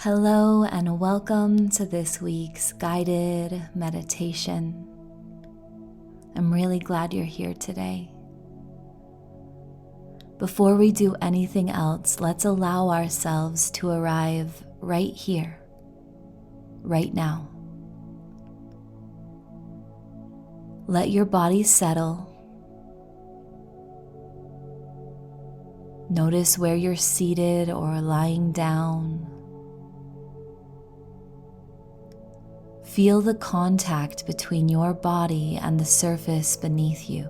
Hello and welcome to this week's guided meditation. I'm really glad you're here today. Before we do anything else, let's allow ourselves to arrive right here, right now. Let your body settle. Notice where you're seated or lying down. Feel the contact between your body and the surface beneath you.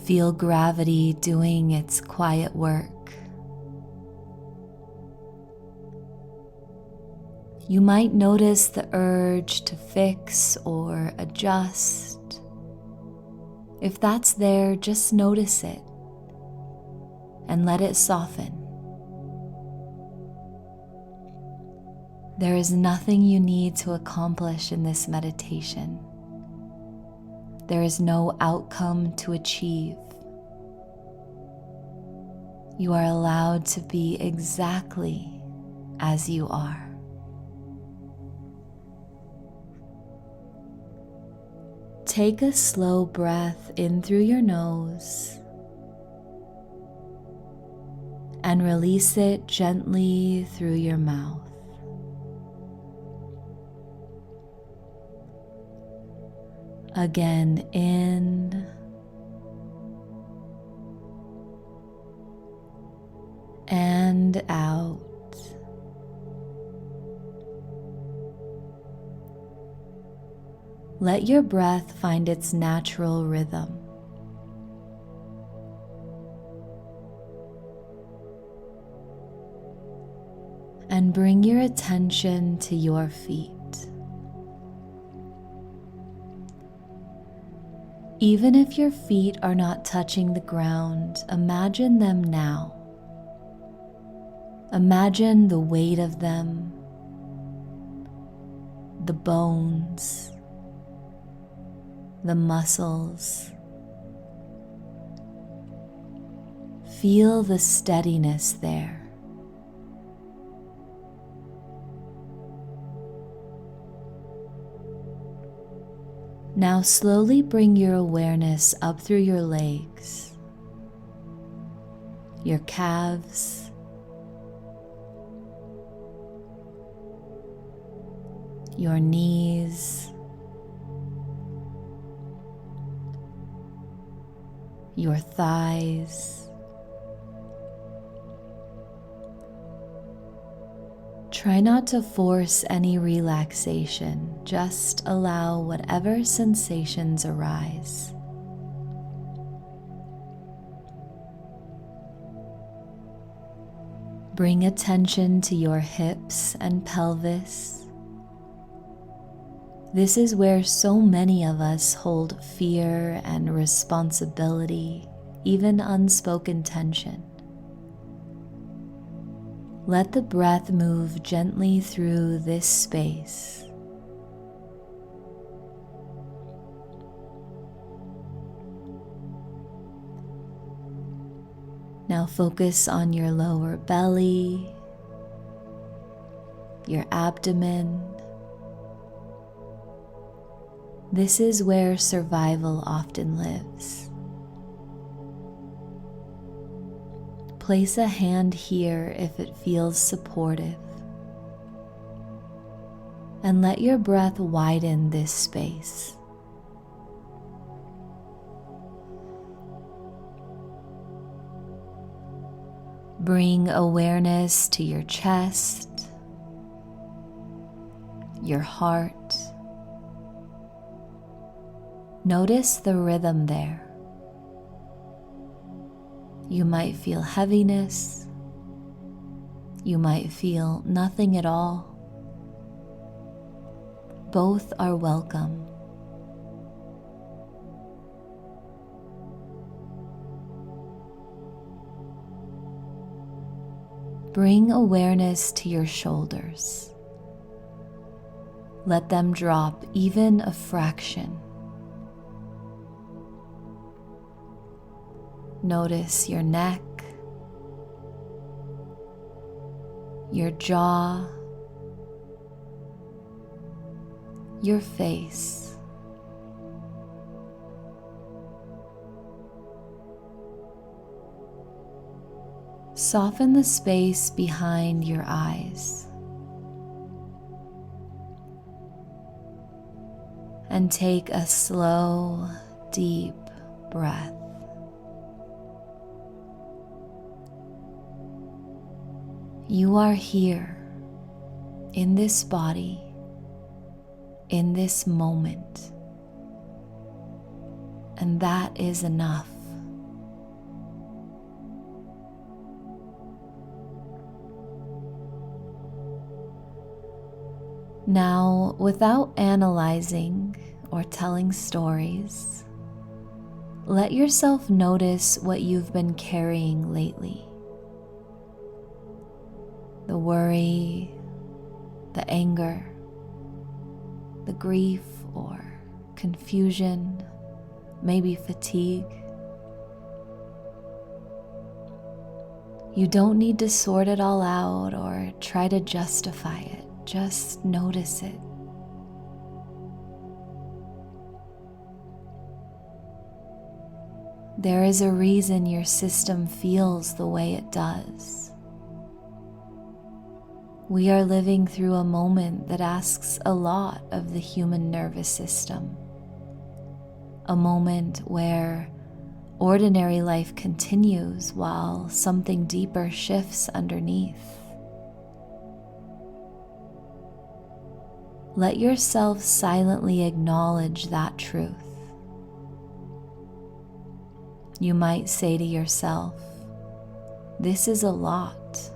Feel gravity doing its quiet work. You might notice the urge to fix or adjust. If that's there, just notice it and let it soften. There is nothing you need to accomplish in this meditation. There is no outcome to achieve. You are allowed to be exactly as you are. Take a slow breath in through your nose and release it gently through your mouth. Again, in and out. Let your breath find its natural rhythm. And bring your attention to your feet. Even if your feet are not touching the ground, imagine them now. Imagine the weight of them, the bones, the muscles. Feel the steadiness there. Now slowly bring your awareness up through your legs, your calves, your knees, your thighs. Try not to force any relaxation, just allow whatever sensations arise. Bring attention to your hips and pelvis. This is where so many of us hold fear and responsibility, even unspoken tension. Let the breath move gently through this space. Now focus on your lower belly, your abdomen. This is where survival often lives. Place a hand here if it feels supportive, and let your breath widen this space. Bring awareness to your chest, your heart. Notice the rhythm there. You might feel heaviness. You might feel nothing at all. Both are welcome. Bring awareness to your shoulders. Let them drop even a fraction. Notice your neck, your jaw, your face. Soften the space behind your eyes and take a slow, deep breath. You are here in this body, in this moment, and that is enough. Now, without analyzing or telling stories, let yourself notice what you've been carrying lately. The worry, the anger, the grief or confusion, maybe fatigue. You don't need to sort it all out or try to justify it. Just notice it. There is a reason your system feels the way it does. We are living through a moment that asks a lot of the human nervous system. A moment where ordinary life continues while something deeper shifts underneath. Let yourself silently acknowledge that truth. You might say to yourself, "This is a lot.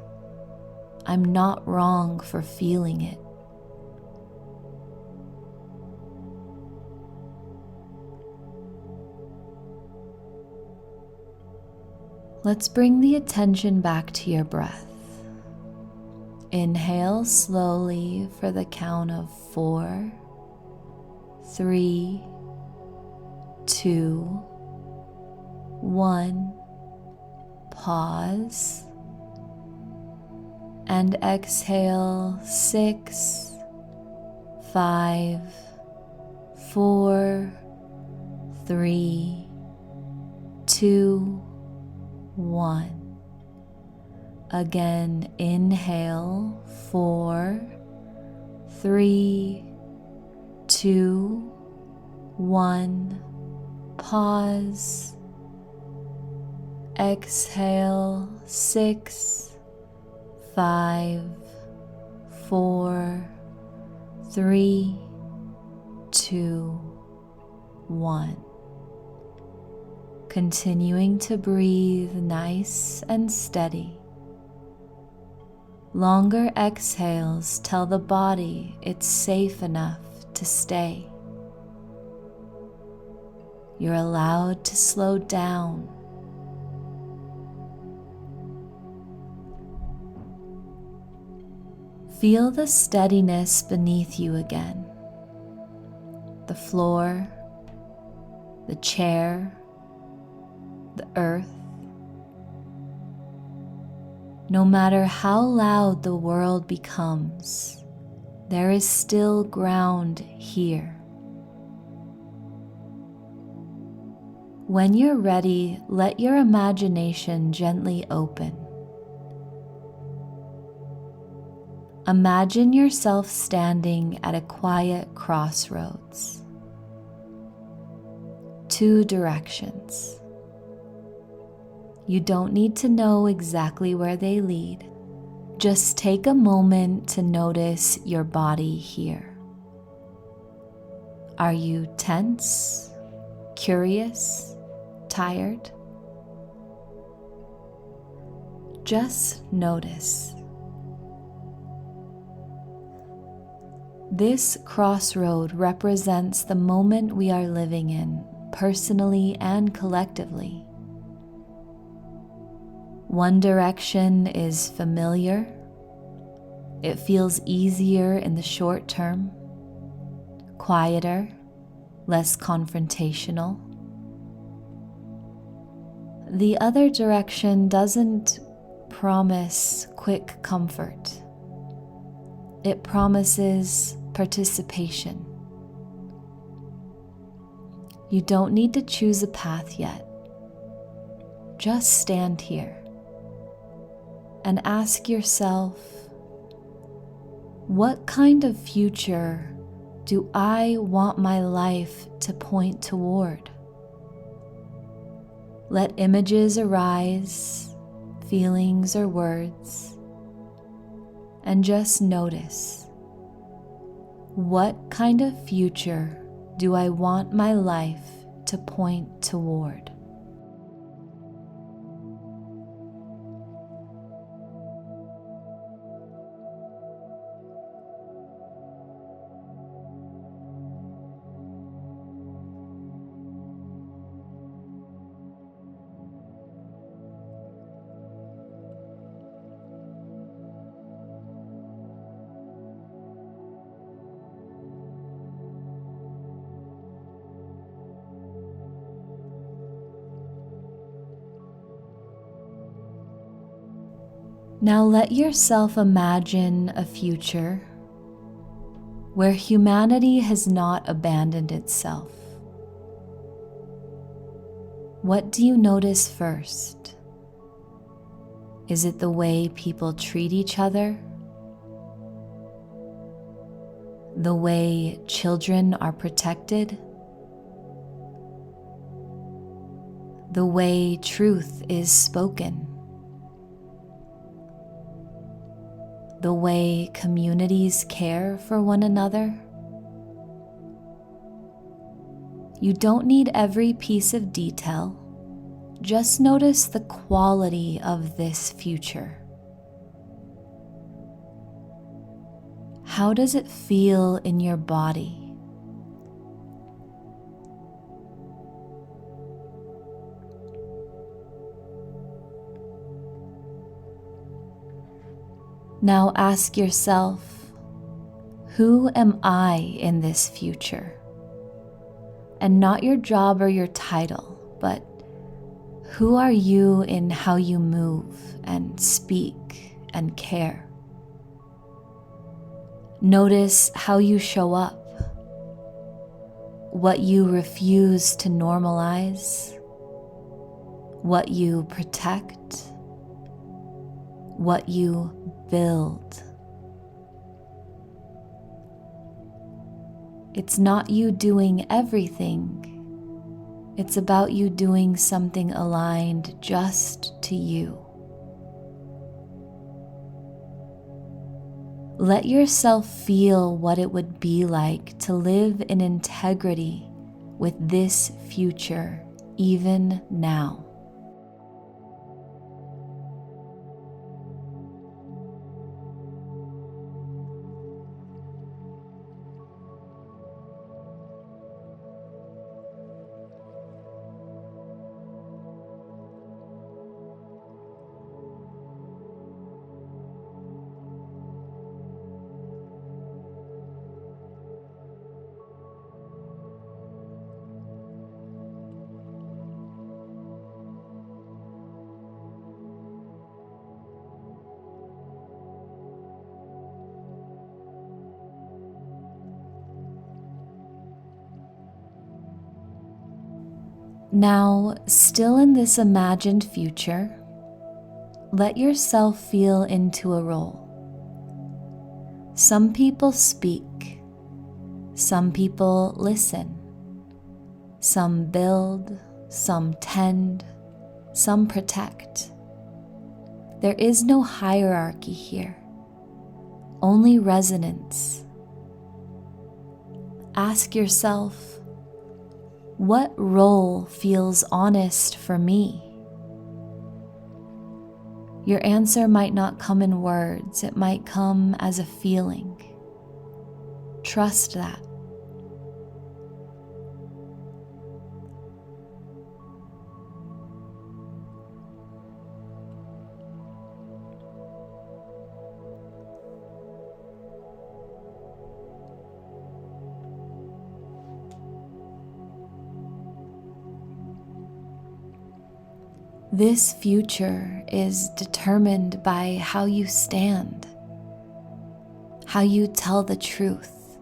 I'm not wrong for feeling it." Let's bring the attention back to your breath. Inhale slowly for the count of 4, 3, 2, 1. Pause. And exhale 6, 5, 4, 3, 2, 1. Again, inhale 4, 3, 2, 1. Pause. Exhale 6, 5, 4, 3, 2, 1. Continuing to breathe nice and steady. Longer exhales tell the body it's safe enough to stay. You're allowed to slow down. Feel the steadiness beneath you again. The floor, the chair, the earth. No matter how loud the world becomes, there is still ground here. When you're ready, let your imagination gently open. Imagine yourself standing at a quiet crossroads. 2 directions. You don't need to know exactly where they lead. Just take a moment to notice your body here. Are you tense, curious, tired? Just notice. This crossroad represents the moment we are living in, personally and collectively. One direction is familiar. It feels easier in the short term, quieter, less confrontational. The other direction doesn't promise quick comfort. It promises participation. You don't need to choose a path yet. Just stand here and ask yourself, what kind of future do I want my life to point toward? Let images arise, feelings or words, and just notice, what kind of future do I want my life to point toward? Now let yourself imagine a future where humanity has not abandoned itself. What do you notice first? Is it the way people treat each other? The way children are protected? The way truth is spoken? The way communities care for one another? You don't need every piece of detail. Just notice the quality of this future. How does it feel in your body? Now ask yourself, who am I in this future? And not your job or your title, but who are you in how you move and speak and care? Notice how you show up, what you refuse to normalize, what you protect, what you build. It's not you doing everything. It's about you doing something aligned just to you. Let yourself feel what it would be like to live in integrity with this future, even now. Now, still in this imagined future, let yourself feel into a role. Some people speak, some people listen, some build, some tend, some protect. There is no hierarchy here, only resonance. Ask yourself, what role feels honest for me? Your answer might not come in words, it might come as a feeling. Trust that. This future is determined by how you stand, how you tell the truth,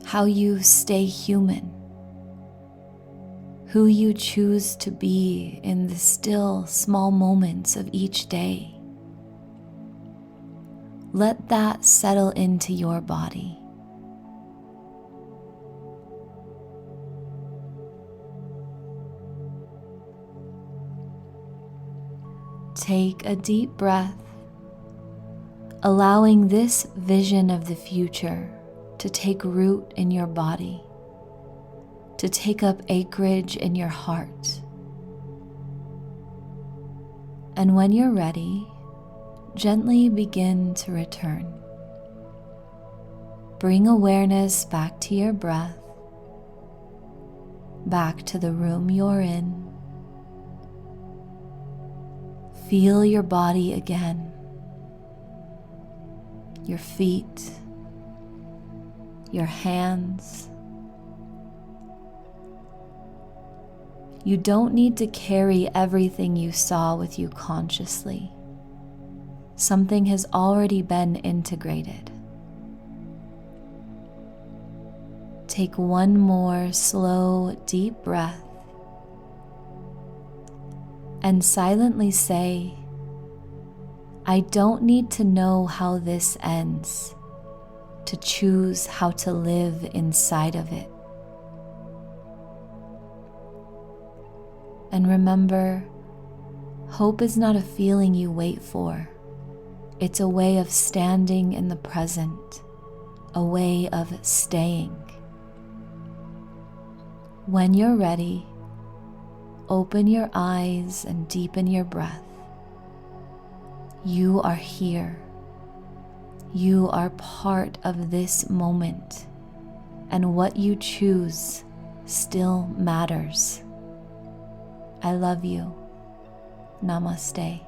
how you stay human, who you choose to be in the still small moments of each day. Let that settle into your body. Take a deep breath, allowing this vision of the future to take root in your body, to take up acreage in your heart. And when you're ready, gently begin to return. Bring awareness back to your breath, back to the room you're in. Feel your body again, your feet, your hands. You don't need to carry everything you saw with you consciously. Something has already been integrated. Take one more slow, deep breath and silently say, I don't need to know how this ends to choose how to live inside of it. And remember, hope is not a feeling you wait for. It's a way of standing in the present, a way of staying. When you're ready, open your eyes and deepen your breath. You are here. You are part of this moment, and what you choose still matters. I love you. Namaste.